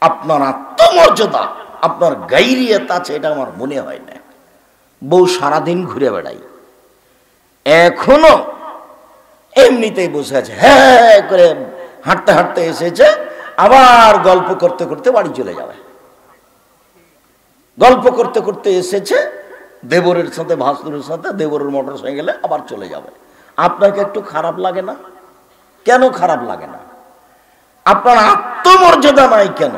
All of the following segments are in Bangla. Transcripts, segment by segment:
আপনার আত্মমর্যাদা, আপনার গাইরিয়ত আছে, এটা আমার মনে হয় না। বউ সারাদিন ঘুরে বেড়াই, এখনো এমনিতেই বসে আছে, হ্যাঁ করে হাঁটতে হাঁটতে এসেছে, আবার গল্প করতে করতে বাড়ি চলে যাবে। গল্প করতে করতে এসেছে দেবরের সাথে, ভাসুরের সাথে, দেবরের মোটর সাইকেলে আবার চলে যাবে। আপনাকে একটু খারাপ লাগে না? কেন খারাপ লাগে না? আপনার আত্মমর্যাদা নাই কেন?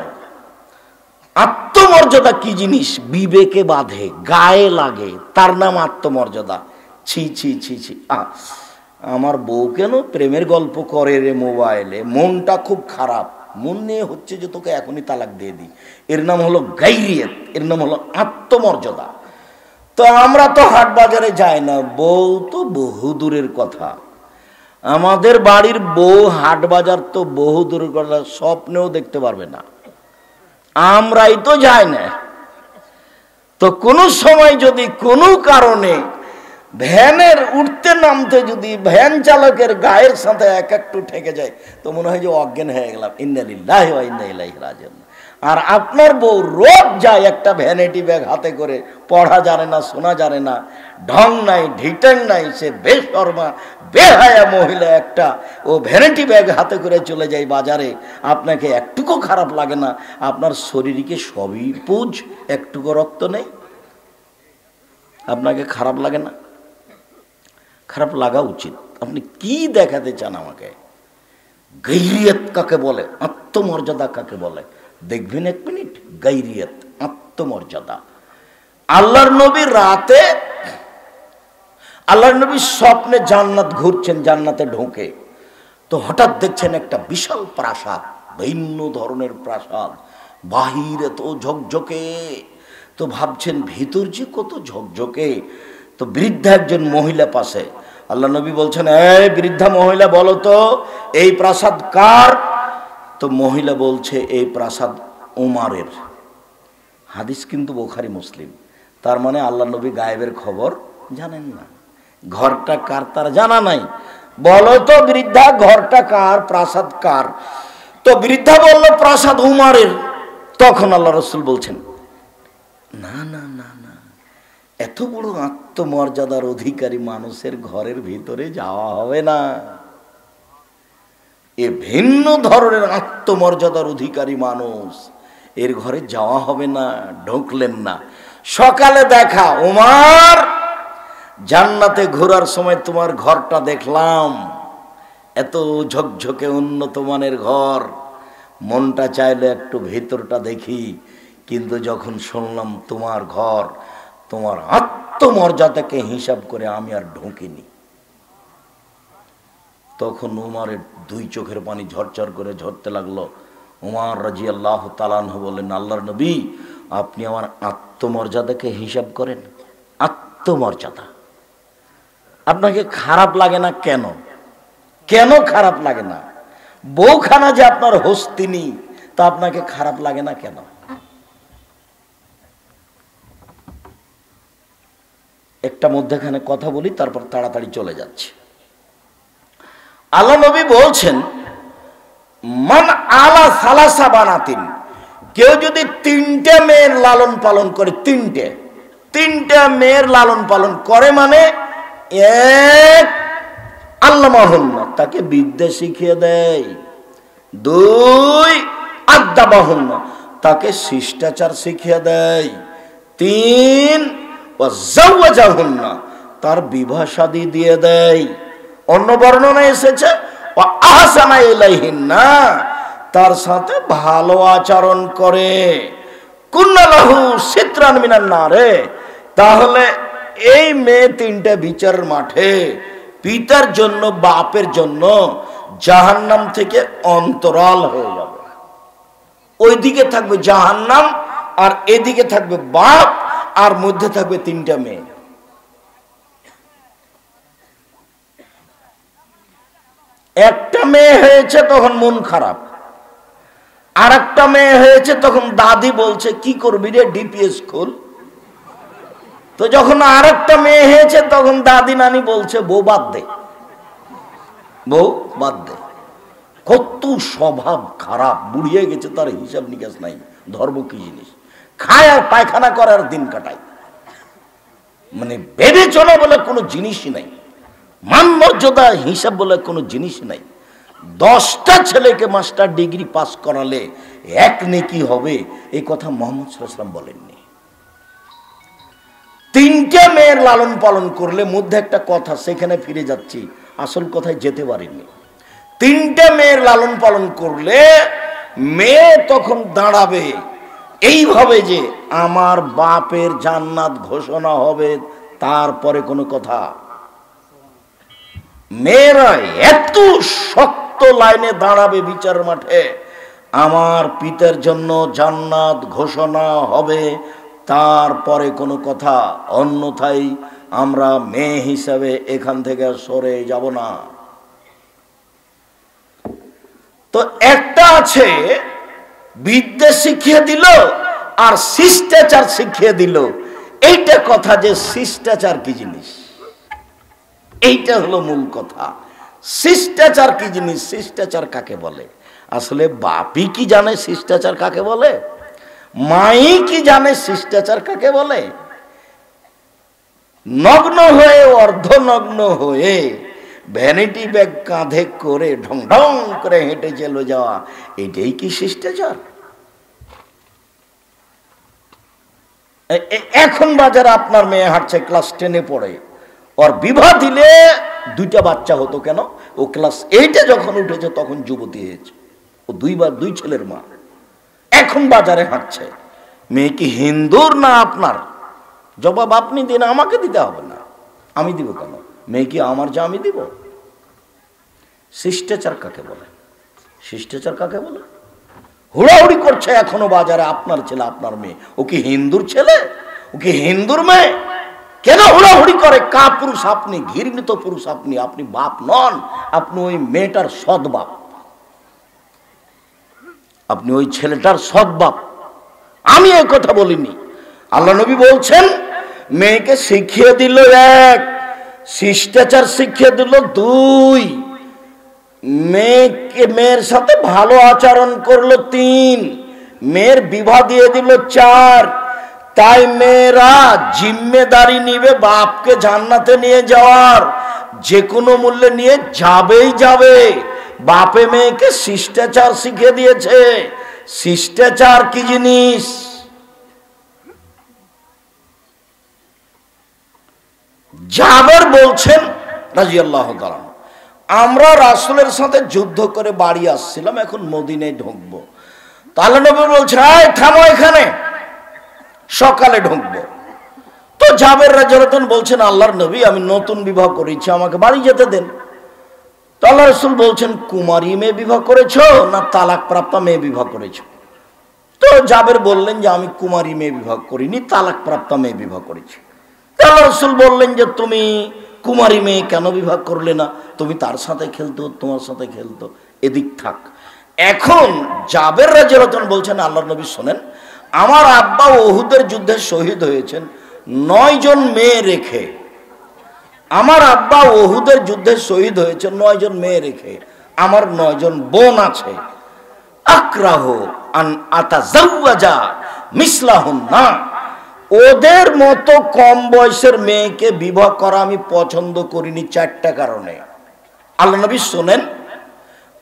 আত্মমর্যাদা কি জিনিস? বিবেকে বাঁধে, গায়ে লাগে, তার নাম আত্মমর্যাদা। ছি ছি ছি ছি, আমার বউ কেন প্রেমের গল্প করে রে মোবাইলে, মনটা খুব খারাপ, মন নিয়ে হচ্ছে যে তোকে এখনই তালাক দিয়ে দিই। এর নাম হলো গাইরিয়ত, এর নাম হলো আত্মমর্যাদা। তো আমরা তো হাট বাজারে যাই না, বউ তো বহু দূরের কথা। আমাদের বাড়ির বউ হাট বাজার তো বহু দূরের কথা, স্বপ্নেও দেখতে পারবে না, আমরাই তো যাই না। তো কোনো সময় যদি কোনো কারণে ভ্যানের উঠতে নামতে যদি ভ্যান চালকের গায়ের সাথে এক একটু ঠেকে যায়, তো মনে হয় যে অজ্ঞান হয়ে গেলাম, ইন্না লিল্লাহি ওয়া ইন্না ইলাইহি রাজিউন। আর আপনার বউ রোজ যায় একটা ভ্যানিটি ব্যাগ হাতে করে, পড়া জানে না, শোনা জানে না, ঢং নাই, ঢিটাং নাই, সে বেশরমা বেহায়া মহিলা একটা, ও ভ্যানিটি ব্যাগ হাতে করে চলে যায় বাজারে। আপনাকে একটুকু খারাপ লাগে না? আপনার শরীরকে সবই পুজ, একটুকু রক্ত নেই, আপনাকে খারাপ লাগে না? খারাপ লাগা উচিত। আপনি কি দেখাতে চান আমাকে? গাইরিয়ত কাকে বলে, আত্মমর্যাদা কাকে বলে দেখবেন এক মিনিট। গাইরিয়ত, আত্মমর্যাদা। আল্লাহর নবী রাতে, আল্লাহর নবী স্বপ্নে জান্নাত ঘুরছেন, জান্নাতে ঢোকে, তো হঠাৎ দেখছেন একটা বিশাল প্রাসাদ, ভিন্ন ধরনের প্রাসাদ, বাহিরে তো ঝকঝকে, তো ভাবছেন ভিতর যে কত ঝকঝকে। তো বৃদ্ধা একজন মহিলা পাশে, আল্লাহ নবী বলছেন, এই বৃদ্ধা মহিলা বলো তো এই প্রাসাদ কার? তো মহিলা বলছে এই প্রাসাদ উমারের। হাদিস কিন্তু বুখারী মুসলিম। তার মানে আল্লাহ নবী গায়েবের খবর জানেন না, ঘরটা কার তার জানা নাই। বলো তো বৃদ্ধা, ঘরটা কার, প্রাসাদ কার? তো বৃদ্ধা বলল প্রাসাদ উমারের। তখন আল্লাহ রসুল বলছেন, না না না না, এত বড় আত্মমর্যাদার অধিকারী মানুষের ঘরের ভিতরে যাওয়া হবে না। এ ভিন্ন ধরনের আত্মমর্যাদার অধিকারী মানুষ, এর ঘরে যাওয়া হবে না। ঢুকলেন না। সকালে দেখা, ওমর জান্নাতে ঘোরার সময় তোমার ঘরটা দেখলাম, এত ঝকঝকে উন্নত মানের ঘর, মনটা চাইলে একটু ভেতরটা দেখি, কিন্তু যখন শুনলাম তোমার ঘর, তোমার আত্মমর্যাদাকে হিসাব করে আমি আর ঢুকিনি। তখন উমারের দুই চোখের পানি ঝরঝর করে ঝরতে লাগলো। উমর রাদিয়াল্লাহু তাআলা আনহু বললেন, আল্লাহর নবী আপনি আমার আত্মমর্যাদাকে হিসাব করেন। আত্মমর্যাদা আপনাকে খারাপ লাগে না কেন? কেন খারাপ লাগে না? বউখানা যে আপনার হস্তিনী, তা আপনাকে খারাপ লাগে না কেন? একটা মধ্যখানে কথা বলি, তারপর তাড়াতাড়ি চলে যাচ্ছে। আল্লাহ নবী বলছেন, মান আলা সালাসা বানাতিন, কেউ যদি তিনটে মেয়ের লালন পালন করে, তিনটে মেয়ের লালন পালন করে, মানে এক আল্লামাহুন্না, তাকে বিদ্যা শিখিয়ে দেয়। দুই আদাবাহুন্না, তাকে শিষ্টাচার শিখিয়ে দেয়। তিন ওয়াজাওয়াজাহুন্না, তার বিবাহ শাদী দিয়ে দেয়। অন্য বর্ণনা এসেছে ওয়া আহসানা ইলাইহিন্না, তার সাথে ভালো আচরণ করে। কুন্না লাহু সিতরান মিনান নারে, তাহলে এই মেয়ে তিনটা বিচারের মাঠে পিতার জন্য, বাপের জন্য জাহান্নাম থেকে অন্তরাল হয়ে যাবে। ওইদিকে থাকবে জাহান্নাম, আর এদিকে থাকবে বাপ, আর মধ্যে থাকবে তিনটা মেয়ে। একটা মেয়ে হয়েছে তখন মন খারাপ, আর একটা মেয়ে হয়েছে তখন দাদি বলছে কি করবি রে, ডিপিএস খোল। তো যখন আর একটা মেয়ে হয়েছে তখন দাদি নানি বলছে বউ বাদ দে, বউ বাদ দে। কত স্বভাব খারাপ, বুড়িয়ে গেছে, তার হিসাব নিকাশ নাই। ধর্ম কি জিনিস? খায় আর পায়খানা করে আর দিন কাটায়। মানে বিবেচনা বলে কোনো জিনিসই নাই, মান মর্যাদা হিসাব বলে কোনো জিনিসই নাই। 10টা ছেলেকে মাস্টার ডিগ্রি পাস করালে 1 নেকি হবে, এই কথা মুহাম্মদ সাল্লাল্লাহু আলাইহি ওয়াসাল্লাম বলেননি। 3টে মেয়ের লালন পালন করলে, মধ্যে একটা কথা, সেখানে ফিরে যাচ্ছি, আসল কথায় যেতে পারিনি। 3টে মেয়ের লালন পালন করলে মেয়ে তখন দাঁড়াবে এইভাবে যে আমার বাপের জান্নাত ঘোষণা হবে, তারপরে কোনো কথা। মেয়েরা এত শক্ত লাইনে দাঁড়াবে বিচার মাঠে, আমার পিতার জন্য জান্নাত ঘোষণা হবে, তারপরে কোনো কথা। অন্যথায় আমরা মেয়ে হিসাবে এখান থেকে সরে যাব না। তো একটা আছে বিদ্যা শিখিয়ে দিল আর শিষ্টাচার শিখিয়ে দিল। এইটা কথা যে শিষ্টাচার কি জিনিস, এইটা হলো মূল কথা। শিষ্টাচার কি জিনিস, শিষ্টাচার কাকে বলে? আসলে বাপই কি জানে শিষ্টাচার কাকে বলে? মাই কি জানে শিষ্টাচার কাকে বলে? নগ্ন হয়ে, অর্ধনগ্ন হয়ে, ভ্যানিটি ব্যাগ কাঁধে করে ঢং ঢং করে হেঁটে চলে যাওয়া, এটাই কি শিষ্টাচার? এখন বাজারে আপনার মেয়ে হাঁটছে, ক্লাস 10-এ পড়ে, ওর বিবাহ দিলে 2টা বাচ্চা হতো কেন? ও ক্লাস 8-এ যখন উঠেছে তখন যুবতী হয়েছে, ও 2 ছেলের মা। এখন বাজারে হাঁটছে, মেয়ে কি হিন্দুর না আপনার? জবাব আপনি দিন, আমাকে দিতে হবে না। আমি দিব কেন? মেয়ে কি আমার, যা আমি দিব? শিষ্টাচার কাকে বলে? শিষ্টাচার কাকে বলে? হুড়াহুড়ি করছে এখনো বাজারে আপনার ছেলে, আপনার মেয়ে। ও কি হিন্দুর ছেলে? ও কি হিন্দুর মেয়ে? কেন হুড়াহুড়ি করে? কা পুরুষ আপনি? ঘৃণিত পুরুষ আপনি। আপনি বাপ নন, আপনি ওই মেয়েটার সৎ বাপ, আপনি ওই ছেলেটার সৎ বাপ। আমি এই কথা বলিনি। আল্লাহ নবী বলছেন মেয়েকে শিখিয়ে দিল 1, শিষ্টাচার শিখিয়ে দিল 2, মেয়ের সাথে ভালো আচরণ করলো 3, মেয়ের বিবাহ দিয়ে দিল 4। তাই মেয়েরা জিম্মেদারি নিবে বাপকে জান্নাতে নিয়ে যাওয়ার, যে কোনো মূল্যে নিয়ে যাবেই যাবে। বাপে মেয়েকে শিষ্টাচার শিখিয়ে দিয়েছে। শিষ্টাচার কি জিনিস? জাবের বলছেন রাদিয়াল্লাহু তাআলা, আমরা রাসূলের সাথে যুদ্ধ করে বাড়ি আসছিলাম, এখন মদিনায় ঢুকবো। তাহলে নবী বলছে, এই থামো এখানে, সকালে ঢুকবো। তো জাবের রাদিয়াল্লাহু তাআলা বলছেন, আল্লাহর নবী, আমি নতুন বিবাহ করেছি, আমাকে বাড়ি যেতে দেন। তো আল্লাহ রাসূল বলছেন, কুমারী মেয়ে বিবাহ করেছো না তালাক প্রাপ্তা মেয়ে বিবাহ করেছো? তো জাবের বললেন যে আমি কুমারী মেয়ে বিবাহ করিনি, তালাক প্রাপ্তা মেয়ে বিবাহ করেছি। আল্লাহ রাসূল বললেন যে তুমি কুমারী মেয়ে কেন বিবাহ করলে না? তুমি তার সাথে খেলতো, তোমার সাথে খেলতো, এদিক থাক। এখন জাবের রাদিয়াল্লাহু তাআলা বলছেন, আল্লাহর নবী শোনেন, আমার আব্বা উহুদের যুদ্ধে শহীদ হয়েছেন 9 জন মেয়ে রেখে। আমার আব্বা উহুদের যুদ্ধে শহীদ হয়েছে 9 জন মেয়ে রেখে। আমার 9 জন বোন আছে। আকরাহু আন আতাজাওয়াজা মিসলাহুন্না, ওদের মতো কম বয়সের মেয়েকে বিবাহ করা আমি পছন্দ করিনি 4টা কারণে। আল্লাহ নবী শোনেন,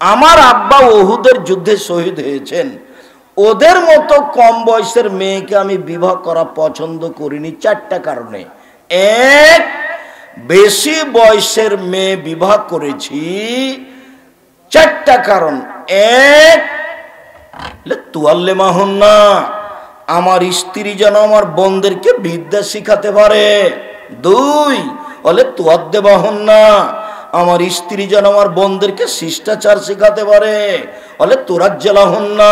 আমার আব্বা উহুদের যুদ্ধে শহীদ হয়েছেন, ওদের মতো কম বয়সের মেয়েকে আমি বিবাহ করা পছন্দ করিনি 4টা কারণে। 1, বেশি বয়সের মেয়ে বিবাহ করেছি 4টা কারণ। 1, তুআল্লিমাহুন্না, আমার স্ত্রী যেন আমার বোনদেরকে বিদ্যা শিখাতে পারে। 2, বলে তুআদ্দিবাহুন্না, আমার স্ত্রী যেন আমার বোনদেরকে শিষ্টাচার শিখাতে পারে। বলে তুরাজ্জালাহুন্না,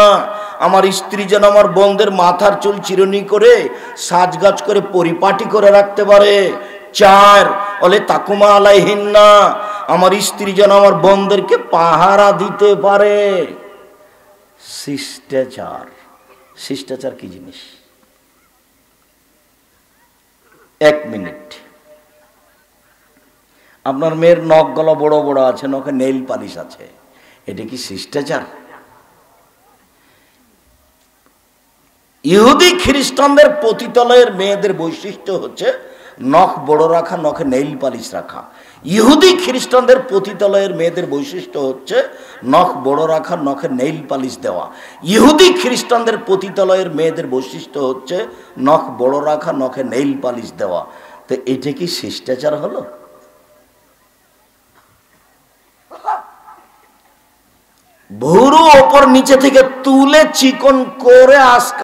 আমার স্ত্রী যেন আমার বোনদের মাথার চুল চিরুনি করে সাজগাজ করে পরিপাটি করে রাখতে পারে। 4, বলে তাকুমা আলাইহিন্না, আমার স্ত্রী যেন আমার বোনদেরকে পাহারা দিতে পারে। শিষ্টাচার, শিষ্টাচার কি জিনিস? 1 মিনিট, আপনার মেয়ের নখ গলা বড় বড় আছে, নখে নেইল পালিশ আছে, এটা কি শিষ্টাচার? ইহুদি খ্রিস্টানদের পতিতালয়ের মেয়েদের বৈশিষ্ট্য হচ্ছে নখ বড় রাখা, নখে নেইল পালিশ রাখা। ইহুদি খ্রিস্টানদের পতিতালয়ের মেয়েদের বৈশিষ্ট্য হচ্ছে নখ বড় রাখা, নখে নেইল পালিশ দেওয়া। ইহুদি খ্রিস্টানদের পতিতালয়ের মেয়েদের বৈশিষ্ট্য হচ্ছে নখ বড় রাখা, নখে নেইল পালিশ দেওয়া। তো এটা কি শিষ্টাচার হলো? ভুরু ওপর নিচে থেকে তুলে চিকন করে আজকে